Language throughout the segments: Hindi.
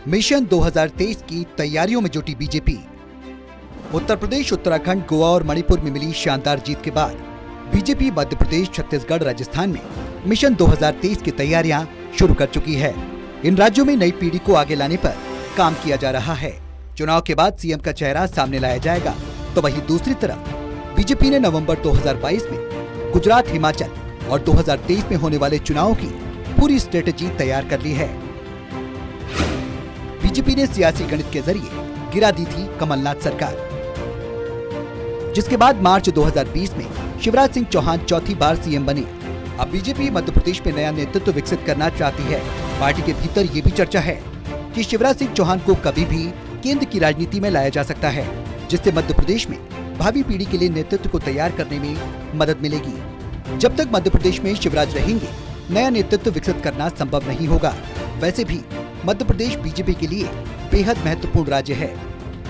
मिशन 2023 की तैयारियों में जुटी बीजेपी। उत्तर प्रदेश, उत्तराखंड, गोवा और मणिपुर में मिली शानदार जीत के बाद बीजेपी मध्य प्रदेश, छत्तीसगढ़, राजस्थान में मिशन 2023 की तैयारियां शुरू कर चुकी है। इन राज्यों में नई पीढ़ी को आगे लाने पर काम किया जा रहा है। चुनाव के बाद सीएम का चेहरा सामने लाया जाएगा, तो वहीं दूसरी तरफ बीजेपी ने नवंबर 2022 में गुजरात, हिमाचल और 2023 में होने वाले चुनावों की पूरी स्ट्रेटेजी तैयार कर ली है। बीजेपी ने सियासी गणित के जरिए गिरा दी थी कमलनाथ सरकार, जिसके बाद मार्च 2020 में शिवराज सिंह चौहान चौथी बार सीएम बने। अब बीजेपी मध्य प्रदेश में नया नेतृत्व विकसित करना चाहती है। पार्टी के भीतर ये भी चर्चा है कि शिवराज सिंह चौहान को कभी भी केंद्र की राजनीति में लाया जा सकता है, जिससे मध्य प्रदेश में भावी पीढ़ी के लिए नेतृत्व को तैयार करने में मदद मिलेगी। जब तक मध्य प्रदेश में शिवराज रहेंगे, नया नेतृत्व विकसित करना संभव नहीं होगा। वैसे भी मध्य प्रदेश बीजेपी के लिए बेहद महत्वपूर्ण राज्य है,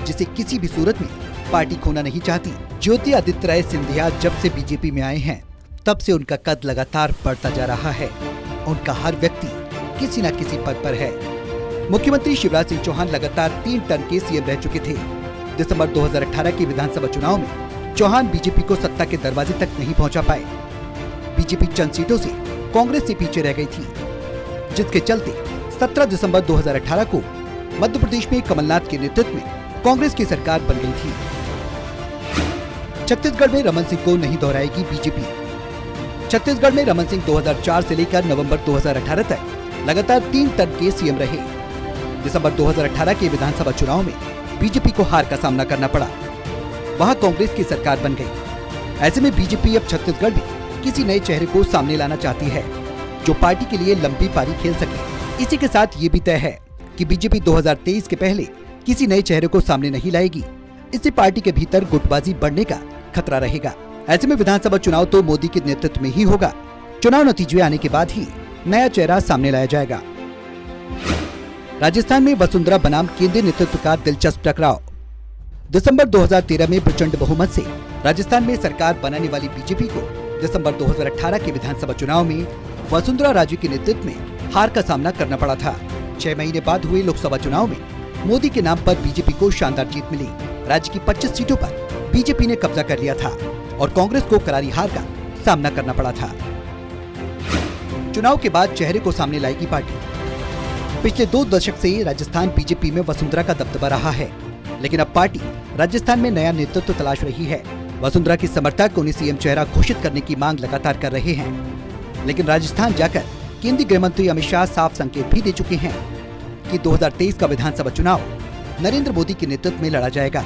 जिसे किसी भी सूरत में पार्टी खोना नहीं चाहती। ज्योति आदित्य राय सिंधिया जब से बीजेपी में आए हैं, तब से उनका कद लगातार बढ़ता जा रहा है। उनका हर व्यक्ति किसी न किसी पद पर है। मुख्यमंत्री शिवराज सिंह चौहान लगातार 3 टर्म के सीएम रह चुके थे। दिसंबर 2018 के विधानसभा चुनाव में चौहान बीजेपी को सत्ता के दरवाजे तक नहीं पहुंचा पाए। बीजेपी चंद सीटों से कांग्रेस से पीछे रह गई थी, जिसके चलते 17 दिसंबर 2018 को मध्य प्रदेश में कमलनाथ के नेतृत्व में कांग्रेस की सरकार बन गई थी। छत्तीसगढ़ में रमन सिंह को नहीं दोहराएगी बीजेपी। छत्तीसगढ़ में रमन सिंह 2004 से लेकर नवंबर 2018 तक लगातार 3 टर्म के सीएम रहे। दिसंबर 2018 के विधानसभा चुनाव में बीजेपी को हार का सामना करना पड़ा। वहां कांग्रेस की सरकार बन गई। ऐसे में बीजेपी अब छत्तीसगढ़ में किसी नए चेहरे को सामने लाना चाहती है, जो पार्टी के लिए लंबी पारी खेल सके। इसी के साथ ये भी तय है कि बीजेपी 2023 के पहले किसी नए चेहरे को सामने नहीं लाएगी। इससे पार्टी के भीतर गुटबाजी बढ़ने का खतरा रहेगा। ऐसे में विधानसभा चुनाव तो मोदी के नेतृत्व में ही होगा। चुनाव नतीजे आने के बाद ही नया चेहरा सामने लाया जाएगा। राजस्थान में वसुंधरा बनाम केंद्रीय नेतृत्व का दिलचस्प टकराव। दिसंबर 2013 में प्रचंड बहुमत से राजस्थान में सरकार बनाने वाली बीजेपी को दिसंबर 2018 के विधानसभा चुनाव में वसुंधरा राजे के नेतृत्व में हार का सामना करना पड़ा था। 6 महीने बाद हुए लोकसभा चुनाव में मोदी के नाम पर बीजेपी को शानदार जीत मिली। राज्य की 25 सीटों पर बीजेपी ने कब्जा कर लिया था और कांग्रेस को करारी हार का सामना करना पड़ा था। चुनाव के बाद चेहरे को सामने लाएगी पार्टी। पिछले 2 दशक से राजस्थान बीजेपी में वसुंधरा का दबदबा रहा है, लेकिन अब पार्टी राजस्थान में नया नेतृत्व तलाश रही है। वसुंधरा की समर्थक उन्हें सीएम चेहरा घोषित करने की मांग लगातार कर रहे हैं, लेकिन राजस्थान जाकर केंद्रीय गृह मंत्री अमित शाह साफ संकेत भी दे चुके हैं कि 2023 का विधानसभा चुनाव नरेंद्र मोदी के नेतृत्व में लड़ा जाएगा।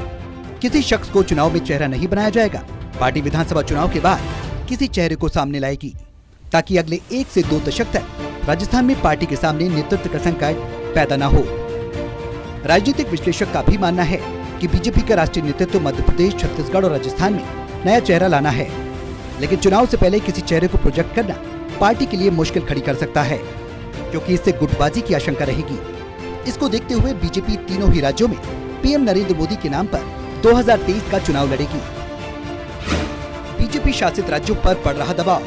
किसी शख्स को चुनाव में चेहरा नहीं बनाया जाएगा। पार्टी विधानसभा चुनाव के बाद किसी चेहरे को सामने लाएगी, ताकि अगले 1 से 2 दशक तक राजस्थान में पार्टी के सामने नेतृत्व का संकट पैदा न हो। राजनीतिक विश्लेषक का भी मानना है कि बीजेपी का राष्ट्रीय नेतृत्व मध्य प्रदेश, छत्तीसगढ़ और राजस्थान में नया चेहरा लाना है, लेकिन चुनाव से पहले किसी चेहरे को प्रोजेक्ट करना पार्टी के लिए मुश्किल खड़ी कर सकता है, क्योंकि इससे गुटबाजी की आशंका रहेगी। इसको देखते हुए बीजेपी तीनों ही राज्यों में पीएम नरेंद्र मोदी के नाम पर 2023 का चुनाव लड़ेगी। बीजेपी शासित राज्यों पर पड़ रहा दबाव।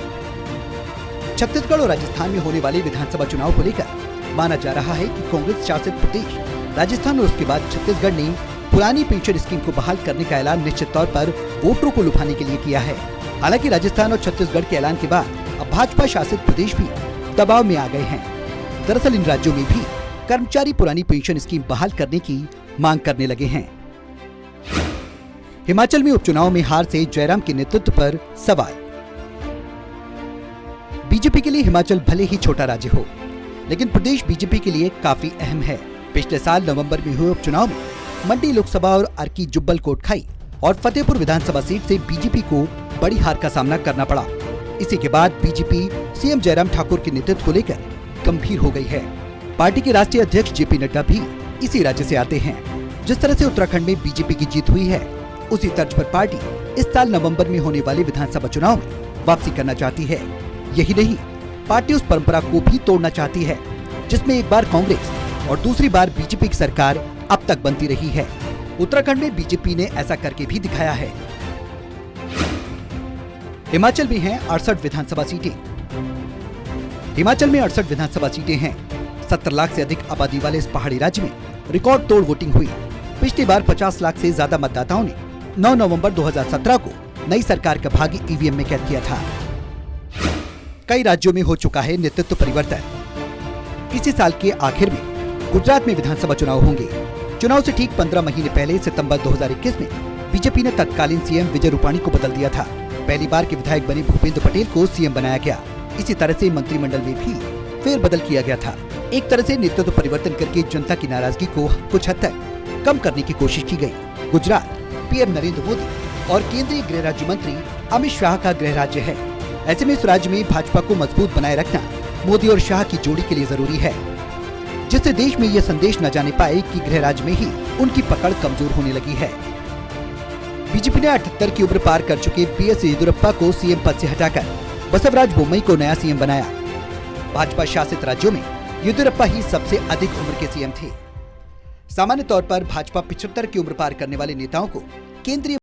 छत्तीसगढ़ और राजस्थान में होने वाले विधानसभा चुनाव को लेकर माना जा रहा है कि कांग्रेस शासित प्रदेश राजस्थान और उसके बाद छत्तीसगढ़ ने पुरानी पेंशन स्कीम को बहाल करने का ऐलान निश्चित तौर पर वोटरों को लुभाने के लिए किया है। हालांकि राजस्थान और छत्तीसगढ़ के ऐलान के बाद अब भाजपा शासित प्रदेश भी दबाव में आ गए हैं। दरअसल इन राज्यों में भी कर्मचारी पुरानी पेंशन स्कीम बहाल करने की मांग करने लगे हैं। हिमाचल में उपचुनाव में हार से जयराम के नेतृत्व पर सवाल। बीजेपी के लिए हिमाचल भले ही छोटा राज्य हो, लेकिन प्रदेश बीजेपी के लिए काफी अहम है। पिछले साल नवंबर में हुए उपचुनाव में मंडी लोकसभा और अर्की जुब्बल कोटखाई और फतेहपुर विधानसभा सीट से बीजेपी को बड़ी हार का सामना करना पड़ा। इसी के बाद बीजेपी सीएम जयराम ठाकुर के नेतृत्व को लेकर गंभीर हो गई है। पार्टी के राष्ट्रीय अध्यक्ष जेपी नड्डा भी इसी राज्य से आते हैं। जिस तरह से उत्तराखंड में बीजेपी की जीत हुई है, उसी तर्ज पर पार्टी इस साल नवंबर में होने वाले विधानसभा चुनाव में वापसी करना चाहती है। यही नहीं, पार्टी उस परंपरा को भी तोड़ना चाहती है जिसमें एक बार कांग्रेस और दूसरी बार बीजेपी की सरकार अब तक बनती रही है। उत्तराखंड में बीजेपी ने ऐसा करके भी दिखाया है। हिमाचल में हैं 68 विधानसभा सीटें। हिमाचल में 68 विधानसभा सीटें हैं। 70 लाख से अधिक आबादी वाले इस पहाड़ी राज्य में रिकॉर्ड तोड़ वोटिंग हुई। पिछली बार 50 लाख से ज्यादा मतदाताओं ने 9 नवंबर 2017 को नई सरकार का भाग्य ईवीएम में कैद किया था। कई राज्यों में हो चुका है नेतृत्व परिवर्तन। इसी साल के आखिर में गुजरात में विधानसभा चुनाव होंगे। चुनाव से ठीक 15 महीने पहले सितंबर 2021 में बीजेपी ने तत्कालीन सीएम विजय रूपाणी को बदल दिया था। पहली बार के विधायक बने भूपेंद्र पटेल को सीएम बनाया गया। इसी तरह से मंत्रिमंडल में भी फेरबदल किया गया था। एक तरह से नेतृत्व परिवर्तन करके जनता की नाराजगी को कुछ हद तक कम करने की कोशिश की गई। गुजरात पीएम नरेंद्र मोदी और केंद्रीय गृह राज्य मंत्री अमित शाह का गृह राज्य है। ऐसे में इस राज्य में भाजपा को मजबूत बनाए रखना मोदी और शाह की जोड़ी के लिए जरूरी है, जिससे देश में यह संदेश न जाने पाए कि गृह राज्य में ही उनकी पकड़ कमजोर होने लगी है। बीजेपी ने 78 की उम्र पार कर चुके बीएस येदियुरप्पा को सीएम पद से हटाकर बसवराज बोम्मई को नया सीएम बनाया। भाजपा शासित राज्यों में येदियुरप्पा ही सबसे अधिक उम्र के सीएम थे। सामान्य तौर पर भाजपा 75 की उम्र पार करने वाले नेताओं को केंद्रीय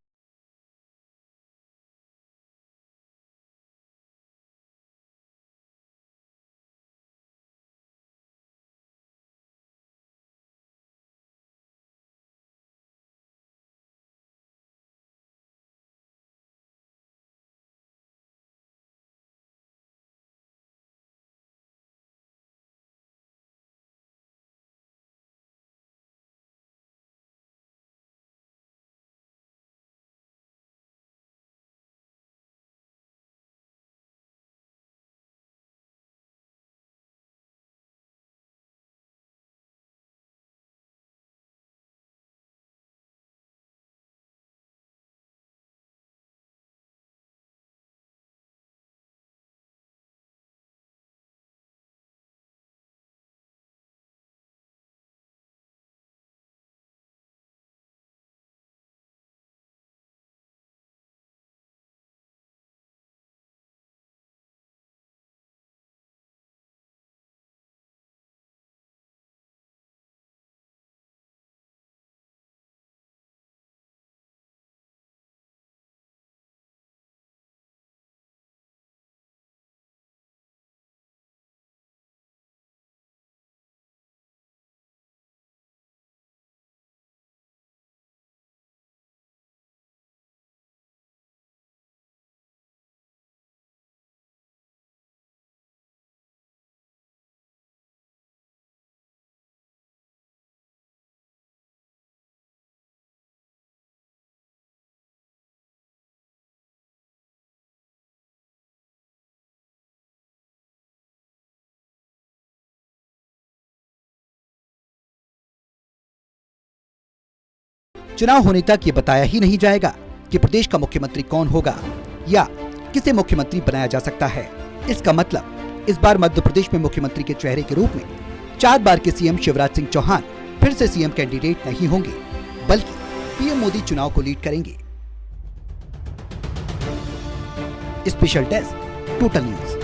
चुनाव होने तक ये बताया ही नहीं जाएगा कि प्रदेश का मुख्यमंत्री कौन होगा या किसे मुख्यमंत्री बनाया जा सकता है। इसका मतलब इस बार मध्य प्रदेश में मुख्यमंत्री के चेहरे के रूप में 4 बार के सीएम शिवराज सिंह चौहान फिर से सीएम कैंडिडेट नहीं होंगे, बल्कि पीएम मोदी चुनाव को लीड करेंगे। Special desk, total news.